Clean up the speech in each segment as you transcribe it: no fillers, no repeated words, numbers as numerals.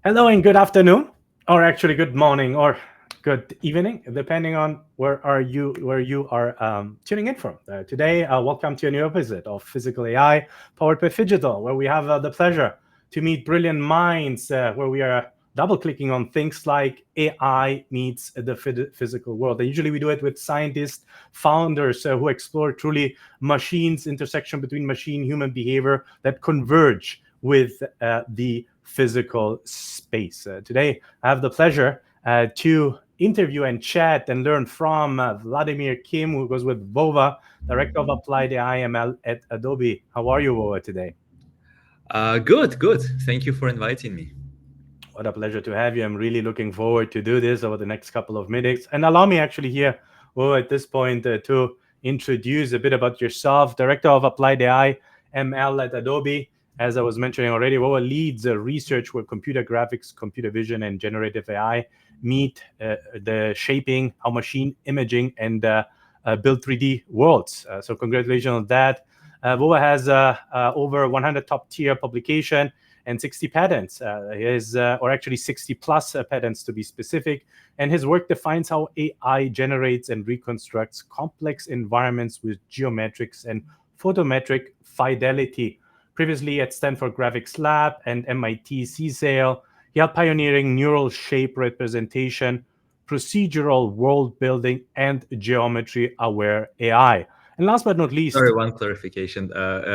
Hello and good afternoon, or actually good morning or good evening, depending on where you are tuning in from. Today, welcome to a new episode of Physical AI powered by Phygital, where we have the pleasure to meet brilliant minds, where we are double clicking on things like AI meets the physical world. And usually we do it with scientists, founders who explore truly machines, intersection between machine human behavior that converge with the physical space. Today, I have the pleasure to interview and chat and learn from Vladimir Kim, who goes with Vova, Director of Applied AI/ML at Adobe. How are you, Vova, today? Good. Thank you for inviting me. What a pleasure to have you. I'm really looking forward to do this over the next couple of minutes. And allow me actually here, Vova, at this point to introduce a bit about yourself. Director of Applied AI/ML at Adobe. As I was mentioning already, Vova leads research where computer graphics, computer vision, and generative AI meet the shaping how machine imaging and build 3D worlds. So congratulations on that. Vova has over 100 top tier publication and 60 patents. Or actually 60 plus patents to be specific. And his work defines how AI generates and reconstructs complex environments with geometrics and photometric fidelity. Previously at Stanford Graphics Lab and MIT CSAIL, he helped pioneering neural shape representation, procedural world building, and geometry-aware AI. And last but not least, Sorry, one clarification.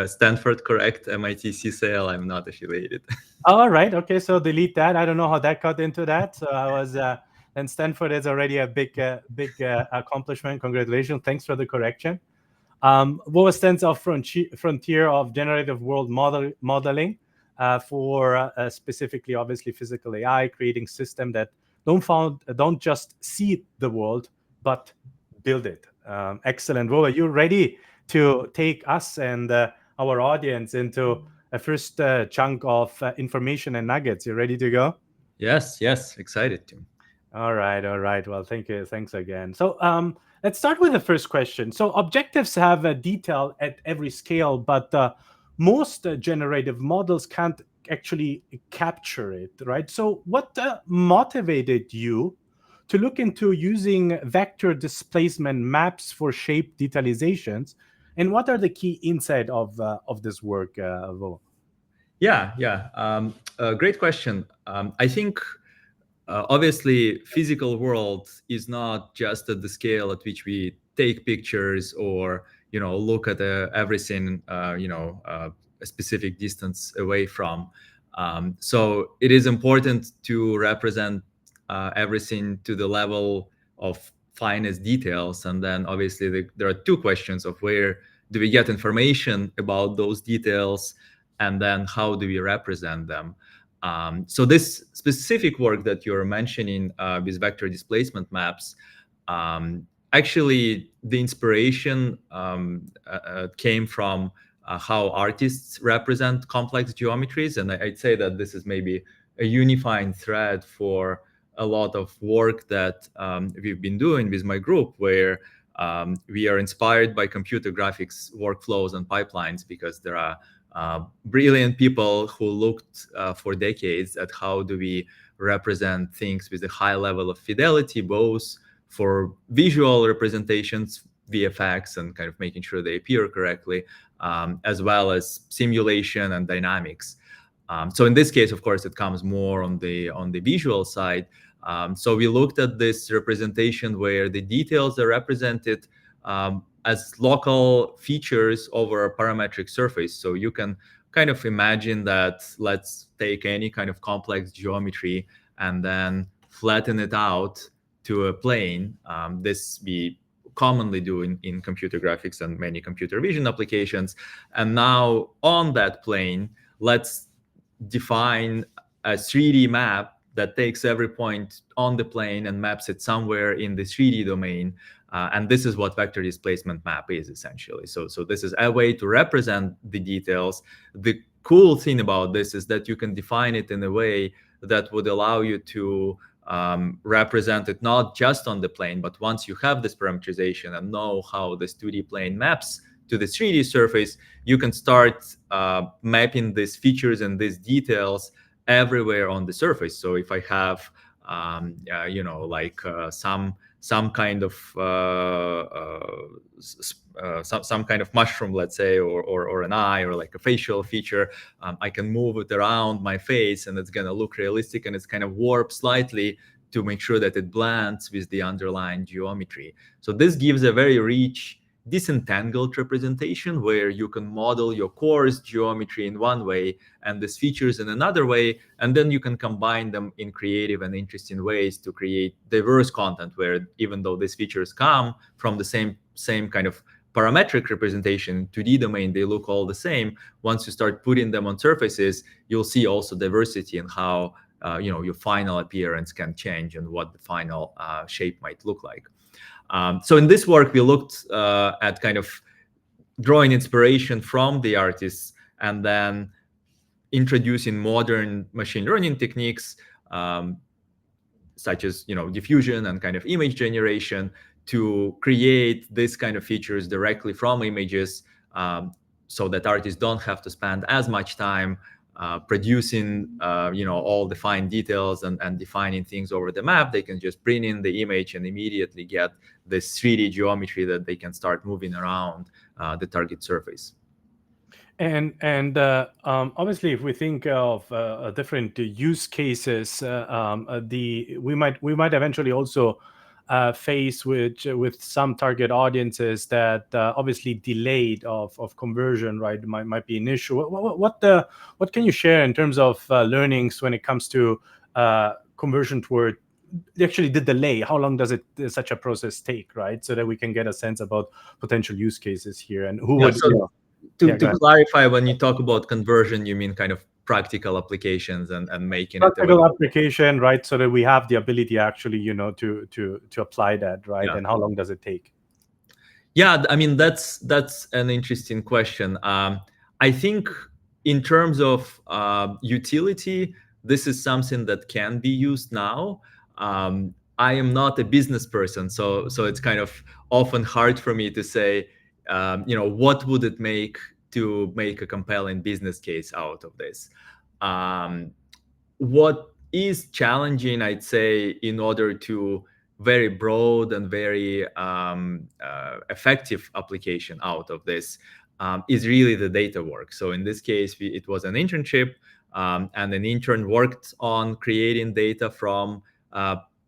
Stanford, correct? MIT CSAIL, I'm not affiliated. all right, okay, so delete that. I don't know how that got into that. So I was, and Stanford is already a big accomplishment. Congratulations. Thanks for the correction. Vova stands out frontier of generative world modeling for specifically, obviously, physical AI, creating systems that don't just see the world, but build it. Excellent. Vova, you ready to take us and our audience into a first chunk of information and nuggets? You ready to go? Yes, excited to. All right, all right. Well, thank you. Thanks again. So let's start with the first question. So objectives have a detail at every scale, but most generative models can't actually capture it, right? So what motivated you to look into using vector displacement maps for shape detalizations? And what are the key insight of this work, Vo? Great question. I think obviously physical world is not just at the scale at which we take pictures or look at everything a specific distance away from. So it is important to represent everything to the level of finest details, and then obviously there are two questions of where do we get information about those details, and then how do we represent them. So this specific work that you're mentioning with vector displacement maps, actually the inspiration came from how artists represent complex geometries. And I'd say that this is maybe a unifying thread for a lot of work that we've been doing with my group, where we are inspired by computer graphics workflows and pipelines, because there are brilliant people who looked for decades at how do we represent things with a high level of fidelity, both for visual representations, VFX, and kind of making sure they appear correctly, as well as simulation and dynamics. So in this case, of course, it comes more on the visual side. So we looked at this representation where the details are represented as local features over a parametric surface. So you can kind of imagine that, let's take any kind of complex geometry and then flatten it out to a plane. This we commonly do in computer graphics and many computer vision applications. And now on that plane, let's define a 3D map that takes every point on the plane and maps it somewhere in the 3D domain. And this is what vector displacement map is, essentially. So this is a way to represent the details. The cool thing about this is that you can define it in a way that would allow you to represent it not just on the plane, but once you have this parameterization and know how this 2D plane maps to the 3D surface, you can start mapping these features and these details everywhere on the surface. So if I have some kind of some kind of mushroom, let's say, or an eye, or like a facial feature, I can move it around my face and it's gonna look realistic, and it's kind of warped slightly to make sure that it blends with the underlying geometry. So this gives a very rich disentangled representation where you can model your coarse geometry in one way and these features in another way, and then you can combine them in creative and interesting ways to create diverse content, where even though these features come from the same kind of parametric representation, 2D domain, they look all the same. Once you start putting them on surfaces, you'll see also diversity in how your final appearance can change and what the final shape might look like. So in this work, we looked at kind of drawing inspiration from the artists and then introducing modern machine learning techniques, such as diffusion and kind of image generation, to create this kind of features directly from images, so that artists don't have to spend as much time producing all the fine details and defining things over the map. They can just bring in the image and immediately get this 3D geometry that they can start moving around the target surface. And obviously, if we think of different use cases, we might eventually also face with some target audiences that obviously delayed of conversion, right, might be an issue. What can you share in terms of learnings when it comes to conversion toward actually the delay? How long does such a process take, right, so that we can get a sense about potential use cases here and who would. To clarify, when you talk about conversion, you mean kind of practical applications and making practical application, right? So that we have the ability actually, to apply that, right? Yeah. And how long does it take? Yeah, I mean, that's an interesting question. I think in terms of utility, this is something that can be used now. I am not a business person, so it's kind of often hard for me to say, what would it make to make a compelling business case out of this? What is challenging, I'd say, in order to very broad and very effective application out of this is really the data work. So in this case, it was an internship, and an intern worked on creating data from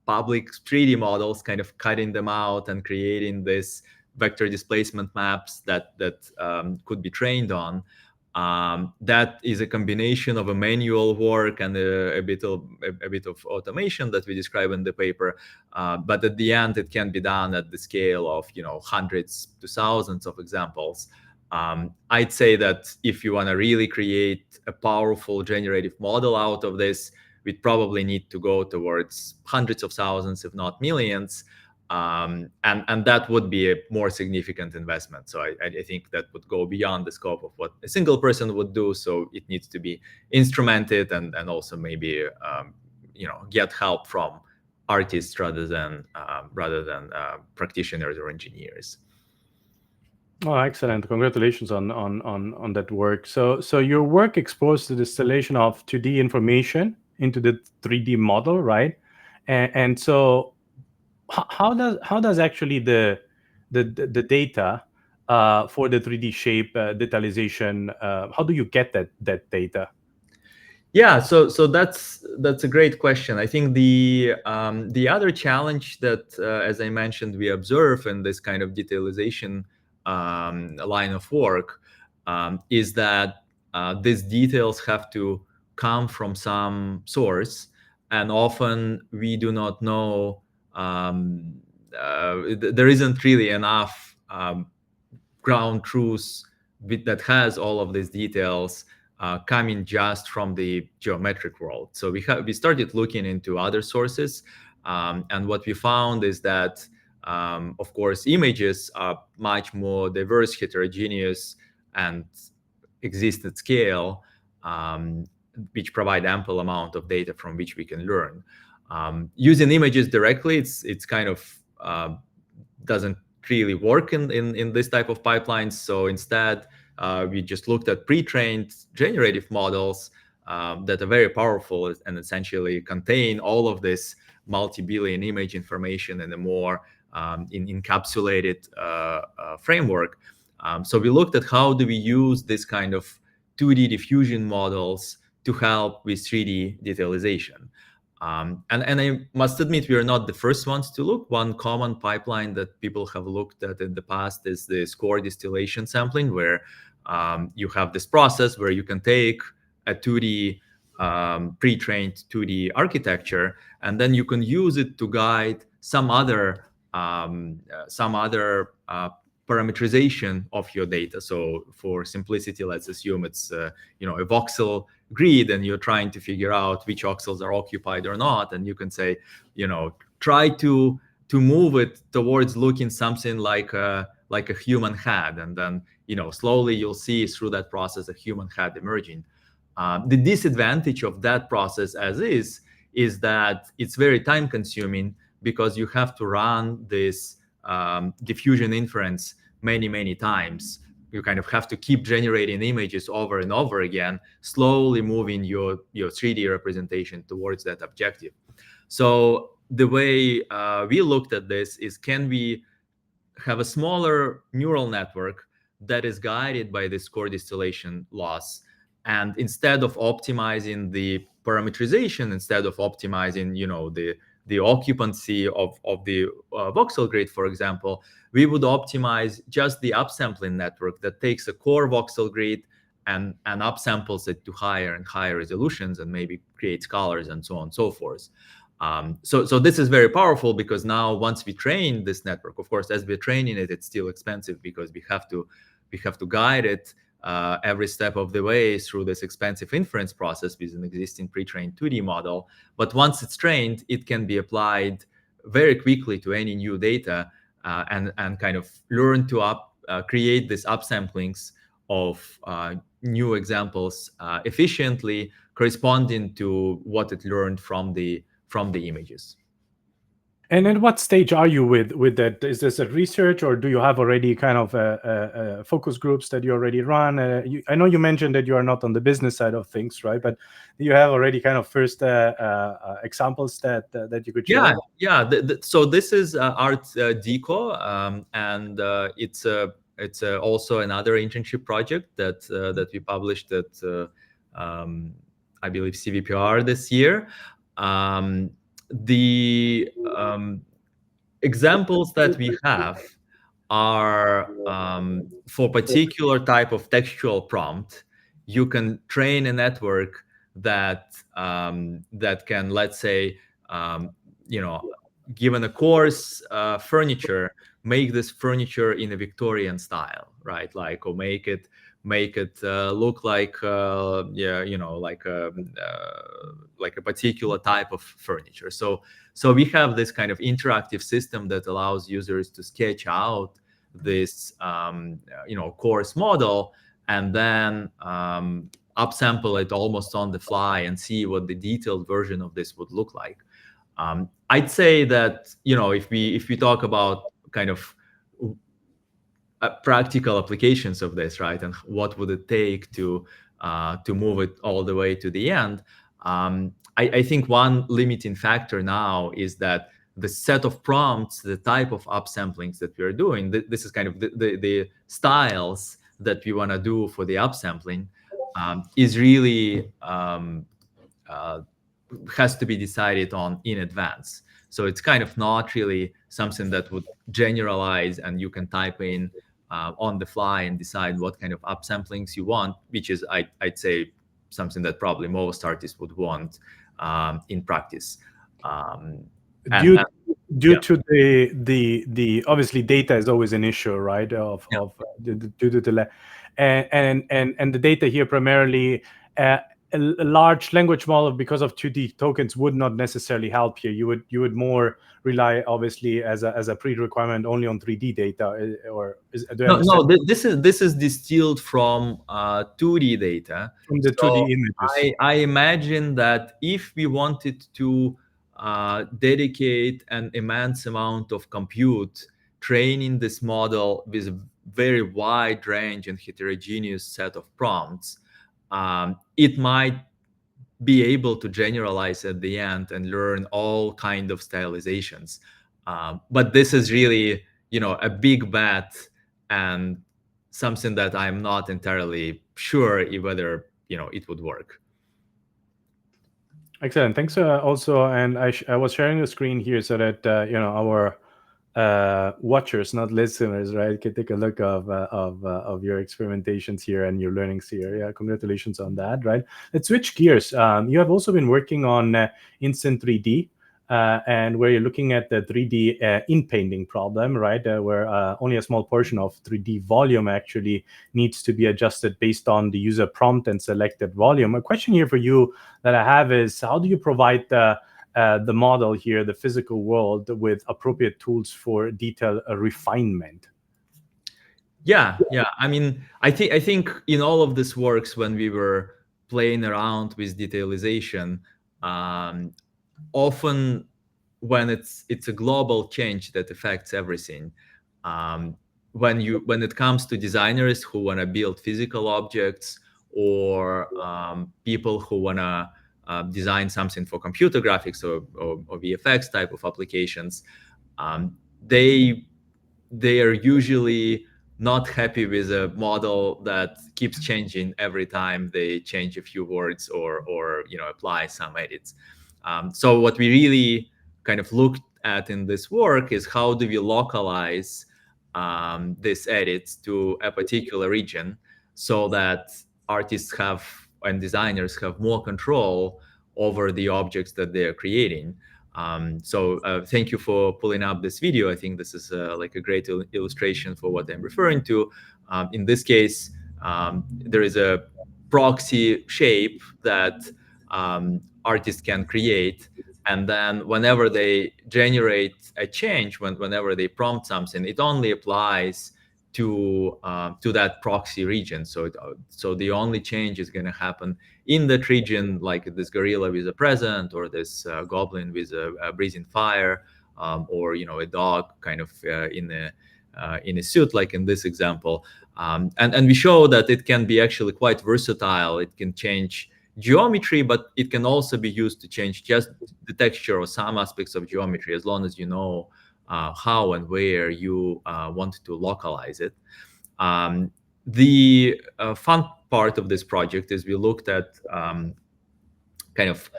public 3D models, kind of cutting them out and creating this vector displacement maps that could be trained on. That is a combination of a manual work and a bit of automation that we describe in the paper. But at the end, it can be done at the scale of hundreds to thousands of examples. I'd say that if you want to really create a powerful generative model out of this, we'd probably need to go towards hundreds of thousands, if not millions. And that would be a more significant investment. So I think that would go beyond the scope of what a single person would do. So it needs to be instrumented and also maybe get help from artists rather than practitioners or engineers. Oh, excellent! Congratulations on that work. So your work exposed the distillation of 2D information into the 3D model, right? And so how does actually the data for the 3D shape detalization, how do you get that data? Yeah, so that's a great question. I think the other challenge that, as I mentioned, we observe in this kind of detalization line of work is that these details have to come from some source, and often we do not know. There isn't really enough ground truth that has all of these details coming just from the geometric world. So we started looking into other sources, and what we found is that, of course, images are much more diverse, heterogeneous, and exist at scale, which provide ample amount of data from which we can learn. Using images directly, it's kind of doesn't really work in this type of pipelines. So instead, we just looked at pre-trained generative models that are very powerful and essentially contain all of this multi-billion image information in a more encapsulated framework. So we looked at how do we use this kind of 2D diffusion models to help with 3D detailization. And I must admit, we are not the first ones to look. One common pipeline that people have looked at in the past is the score distillation sampling, where you have this process where you can take a 2D pre-trained 2D architecture, and then you can use it to guide some other parametrization of your data. So for simplicity, let's assume it's a voxel grid, and you're trying to figure out which voxels are occupied or not, and you can say, try to move it towards looking something like a human head, and then slowly you'll see through that process a human head emerging. The disadvantage of that process as is that it's very time consuming, because you have to run this diffusion inference many times. You kind of have to keep generating images over and over again, slowly moving your 3D representation towards that objective. So the way we looked at this is, can we have a smaller neural network that is guided by the score distillation laws, and instead of optimizing the parametrization, instead of optimizing the occupancy of the voxel grid, for example, we would optimize just the upsampling network that takes a core voxel grid and upsamples it to higher and higher resolutions, and maybe creates colors and so on and so forth. So this is very powerful, because now once we train this network, of course, as we're training it, it's still expensive, because we have to guide it every step of the way through this expensive inference process with an existing pre-trained 2D model. But once it's trained, it can be applied very quickly to any new data, and kind of learn to create these upsamplings of new examples efficiently, corresponding to what it learned from the images. And at what stage are you with that? Is this a research, or do you have already kind of focus groups that you already run? I know you mentioned that you are not on the business side of things, right? But do you have already kind of first examples that you could share? Yeah. So this is Art Deco, and it's also another internship project that we published at I believe CVPR this year. The examples that we have are for particular type of textual prompt. You can train a network that can, let's say, given a coarse furniture, make this furniture in a Victorian style, right? Or make it look like like a particular type of furniture. So we have this kind of interactive system that allows users to sketch out this coarse model, and then upsample it almost on the fly and see what the detailed version of this would look like. I'd say that if we talk about kind of practical applications of this, right, and what would it take to move it all the way to the end, I think one limiting factor now is that the set of prompts, the type of upsamplings that we are doing, this is kind of the styles that we want to do for the upsampling, is really has to be decided on in advance. So it's kind of not really something that would generalize and you can type in on the fly and decide what kind of upsamplings you want, which is, I'd say, something that probably most artists would want in practice. Due to the obviously data is always an issue, right? Due to the and the data here primarily. A large language model, because of 2D tokens, would not necessarily help you. You would more rely, obviously, as a pre-requirement only on 3D data, or no. This is distilled from 2D data. From the 2D images. I imagine that if we wanted to dedicate an immense amount of compute training this model with a very wide range and heterogeneous set of prompts, it might be able to generalize at the end and learn all kind of stylizations. But this is really, a big bet, and something that I'm not entirely sure whether, it would work. Excellent. Thanks also. And I was sharing the screen here so that our watchers, not listeners, right, can take a look of your experimentations here and your learnings here. Yeah, congratulations on that. Right. Let's switch gears. You have also been working on instant 3D. And where you're looking at the 3D in-painting problem, right, where only a small portion of 3D volume actually needs to be adjusted based on the user prompt and selected volume. A question here for you that I have is, how do you provide the model here, the physical world, with appropriate tools for detail refinement? Yeah. I mean, I think in all of this works when we were playing around with detailization. Often when it's a global change that affects everything, when it comes to designers who want to build physical objects, or people who want to design something for computer graphics or VFX type of applications, they are usually not happy with a model that keeps changing every time they change a few words or apply some edits. So what we really kind of looked at in this work is how do we localize these edits to a particular region so that artists have and designers have more control over the objects that they are creating. So thank you for pulling up this video. I think this is like a great illustration for what I'm referring to. In this case, there is a proxy shape that artists can create, and then whenever they generate a change, whenever they prompt something, it only applies to that proxy region. So the only change is going to happen in that region, like this gorilla with a present, or this goblin with a breathing fire, or a dog kind of in a suit, like in this example. And we show that it can be actually quite versatile. It can change geometry, but it can also be used to change just the texture or some aspects of geometry, as long as you know how and where you want to localize it. The fun part of this project is we looked at kind of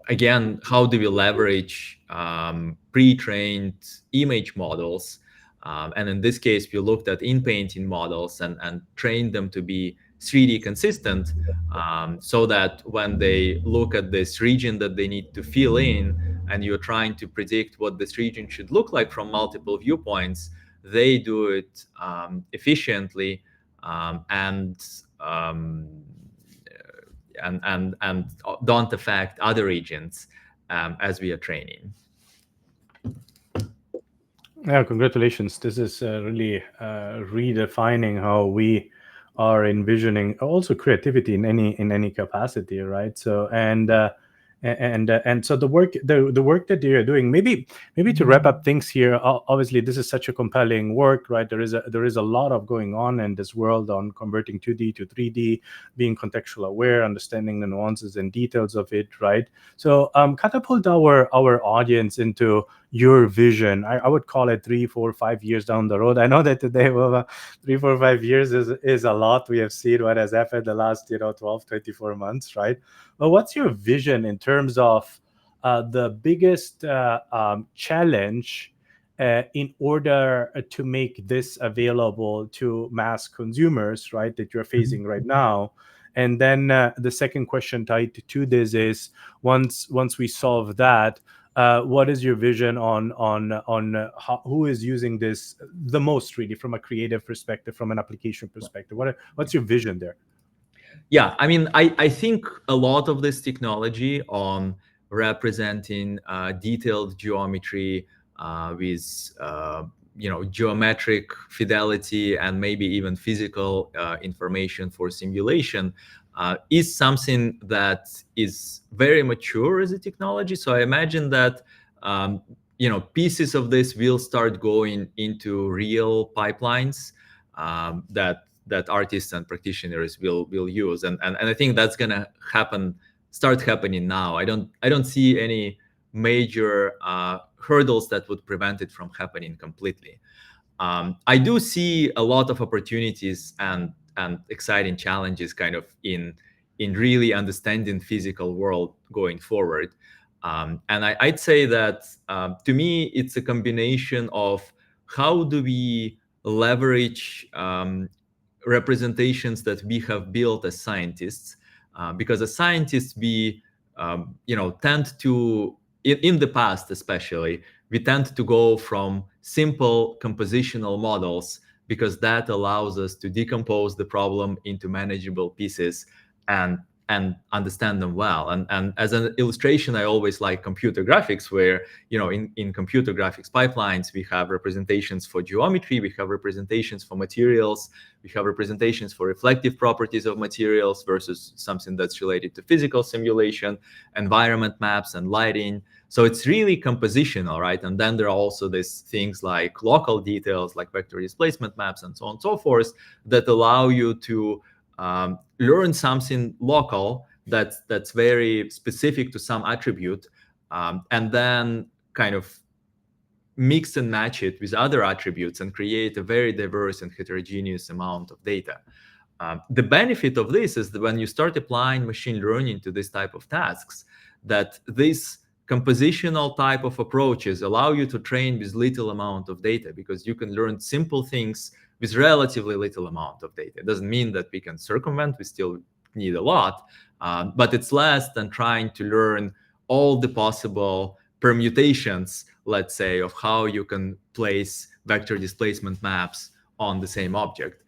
again, how do we leverage pre-trained image models, and in this case we looked at in-painting models and trained them to be 3D consistent, so that when they look at this region that they need to fill in, and you're trying to predict what this region should look like from multiple viewpoints, they do it efficiently, and don't affect other regions as we are training. Yeah, congratulations. This is really redefining how we are envisioning also creativity in any capacity, right? So and so the work that you're doing, maybe to wrap up things here, obviously this is such a compelling work, right? There is a lot of going on in this world on converting 2D to 3D, being contextual aware, understanding the nuances and details of it, right? So catapult our audience into your vision. I would call it 3, 4, 5 years down the road. I know that today, well, 3, 4, 5 years is a lot. We have seen what has happened the last 12, 24 months, right? But what's your vision in terms of the biggest challenge in order to make this available to mass consumers, right, that you're facing right now? And then the second question tied to this is, once we solve that, what is your vision on who is using this the most, really, from a creative perspective, from an application perspective? What's your vision there? Yeah, I mean, I think a lot of this technology on representing detailed geometry with geometric fidelity and maybe even physical information for simulation is something that is very mature as a technology. So I imagine that pieces of this will start going into real pipelines that artists and practitioners will use, and I think that's going to happen start happening now. I don't see any major hurdles that would prevent it from happening completely. I do see a lot of opportunities and exciting challenges kind of in really understanding physical world going forward. And I'd say that to me, it's a combination of how do we leverage representations that we have built as scientists, because as scientists we tend to, in the past especially, we tend to go from simple compositional models because that allows us to decompose the problem into manageable pieces and understand them well. And as an illustration, I always like computer graphics, where in computer graphics pipelines we have representations for geometry, we have representations for materials, we have representations for reflective properties of materials versus something that's related to physical simulation, environment maps, and lighting. So it's really compositional, right? And then there are also these things like local details, like vector displacement maps and so on and so forth, that allow you to learn something local that's very specific to some attribute, and then kind of mix and match it with other attributes and create a very diverse and heterogeneous amount of data. The benefit of this is that when you start applying machine learning to this type of tasks, that these compositional type of approaches allow you to train with little amount of data, because you can learn simple things with relatively little amount of data. It doesn't mean that we can circumvent, we still need a lot, but it's less than trying to learn all the possible permutations, let's say, of how you can place vector displacement maps on the same object.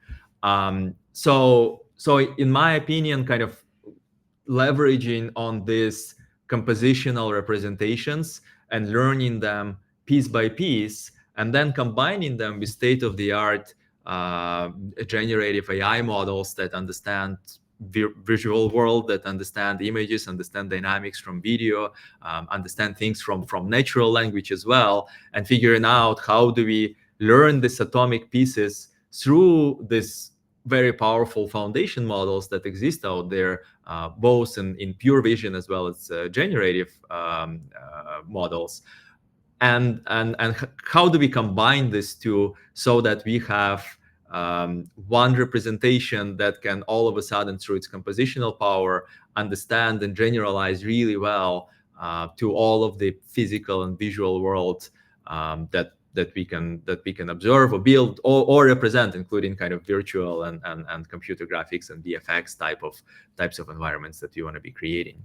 So in my opinion, kind of leveraging on these compositional representations and learning them piece by piece, and then combining them with state-of-the-art generative AI models that understand visual world, that understand images, understand dynamics from video, understand things from natural language as well, and figuring out how do we learn these atomic pieces through this very powerful foundation models that exist out there, both in pure vision as well as generative models. And how do we combine these two so that we have one representation that can all of a sudden, through its compositional power, understand and generalize really well to all of the physical and visual world that we can observe or build or represent, including kind of virtual and computer graphics and VFX types of environments that you want to be creating.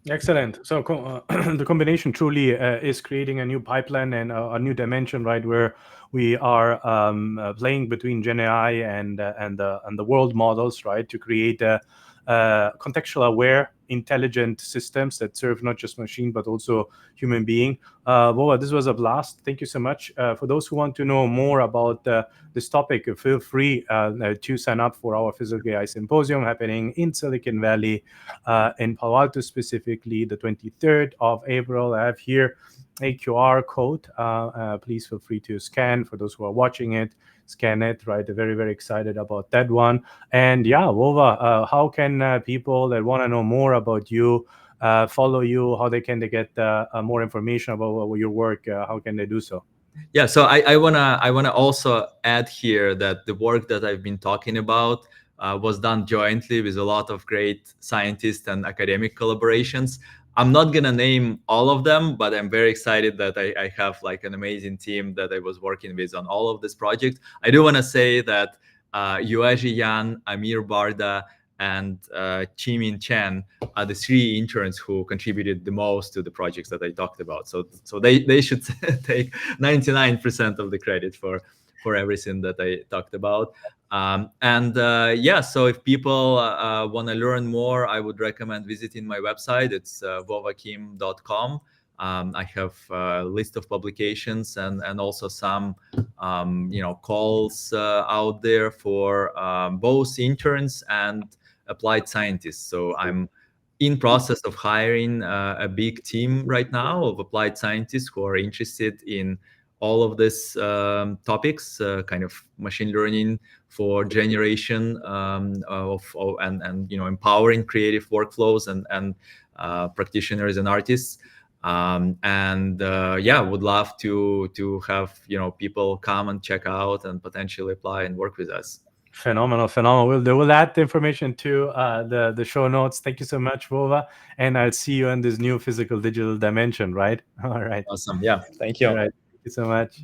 Excellent. So the combination truly is creating a new pipeline and a new dimension, right, where we are playing between Gen AI and the world models, right, to create contextual aware, intelligent systems that serve not just machine but also human being. Vova, this was a blast. Thank you so much. For those who want to know more about this topic, feel free to sign up for our Physical AI Symposium happening in Silicon Valley, in Palo Alto specifically, the 23rd of April. I have here a QR code. Please feel free to scan. For those who are watching it, scan it, right? They're very, very excited about that one. And yeah, Vova, how can people that want to know more about you follow you? How they get more information about your work? How can they do so? Yeah, so I wanna also add here that the work that I've been talking about was done jointly with a lot of great scientists and academic collaborations. I'm not gonna name all of them, but I'm very excited that I have like an amazing team that I was working with on all of this project. I do want to say that Yueji Yan, Amir Barda, and Chimin Chen are the three interns who contributed the most to the projects that I talked about. So they should take 99% of the credit for everything that I talked about. Yeah, so if people want to learn more, I would recommend visiting my website. It's vovakim.com. I have a list of publications and also some calls out there for both interns and applied scientists. So I'm in process of hiring a big team right now of applied scientists who are interested in all of these topics, kind of machine learning for generation and empowering creative workflows and practitioners and artists. And yeah, would love to have people come and check out and potentially apply and work with us. Phenomenal. We'll add the information to the show notes. Thank you so much, Vova, and I'll see you in this new physical digital dimension. Right? All right. Awesome. Yeah. Thank you. All right. Thank you so much.